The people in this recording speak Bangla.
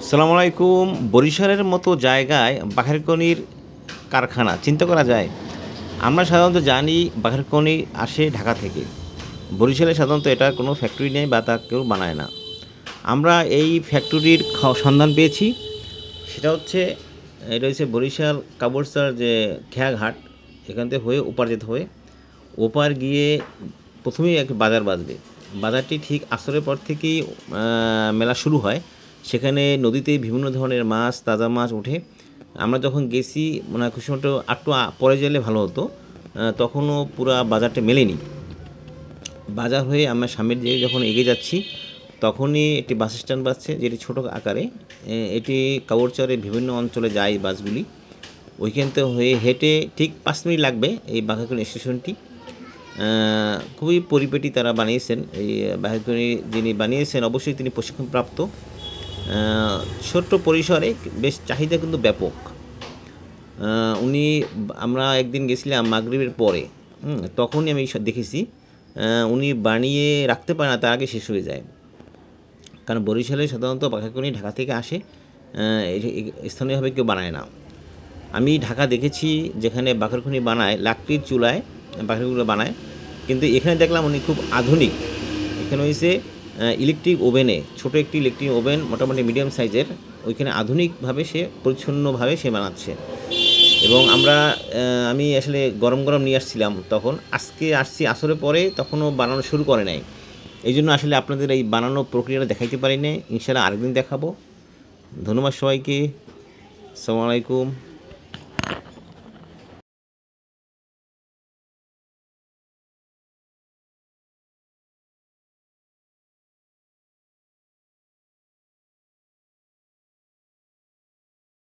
সালামু আলাইকুম। বরিশালের মতো জায়গায় বাঘেরকনির কারখানা চিন্তা করা যায়? আমরা সাধারণত জানি বাঘেরকনি আসে ঢাকা থেকে। বরিশালে সাধারণত এটার কোনো ফ্যাক্টরি নেই বা তা কেউ বানায় না। আমরা এই ফ্যাক্টরির সন্ধান পেয়েছি। সেটা হচ্ছে এটা হচ্ছে বরিশাল কাবরসার যে খেয়াঘাট, এখান থেকে হয়ে ওপার যেতে হবে। ওপার গিয়ে প্রথমেই এক বাজার বাঁধবে। বাজারটি ঠিক আসরের পর থেকেই মেলা শুরু হয়। সেখানে নদীতে বিভিন্ন ধরনের মাছ, তাজা মাছ ওঠে। আমরা যখন গেছি মনে হয় খুশি মতো একটু পরে গেলে ভালো হতো, তখনও পুরা বাজারটা মেলেনি। বাজার হয়ে আমরা সামনের দিকে যখন এগিয়ে যাচ্ছি, তখনই একটি বাস স্ট্যান্ড বাসছে, যেটি ছোটো আকারে। এটি কাবরচরের বিভিন্ন অঞ্চলে যায় বাসগুলি। ওইখান থেকে হয়ে হেঁটে ঠিক 5 মিনিট লাগবে এই বাঘারকনি স্টেশনটি। খুবই পরিপাটি তারা বানিয়েছেন। এই বাঘারকনি যিনি বানিয়েছেন অবশ্যই তিনি প্রশিক্ষণপ্রাপ্ত। ছোট্ট পরিসরে বেশ চাহিদা কিন্তু ব্যাপক। আমরা একদিন গেছিলাম মাগরিবের পরে, তখনই আমি দেখেছি উনি বানিয়ে রাখতে পারে না, তার আগে শেষ হয়ে যায়। কারণ বরিশালে সাধারণত বাঘারকনি ঢাকা থেকে আসে, স্থানীয়ভাবে কেউ বানায় না। আমি ঢাকা দেখেছি যেখানে বাঘারকনি বানায় লাকড়ির চুলায়, বাঘারকনিগুলো বানায়, কিন্তু এখানে দেখলাম উনি খুব আধুনিক। এখানে হয়েছে ইলেকট্রিক ওভেনে, ছোটো একটি ইলেকট্রিক ওভেন, মোটামুটি মিডিয়াম সাইজের, ওইখানে আধুনিকভাবে সে পরিচ্ছন্নভাবে সে বানাচ্ছে। এবং আমি আসলে গরম গরম নিয়ে আসছিলাম তখন, আজকে আসছি আসরের পরে, তখনও বানানো শুরু করে নাই। এই জন্য আসলে আপনাদের এই বানানো প্রক্রিয়াটা দেখাইতে পারি না। ইনশাআল্লাহ আরেকদিন দেখাবো। ধন্যবাদ সবাইকে। আসসালামু আলাইকুম।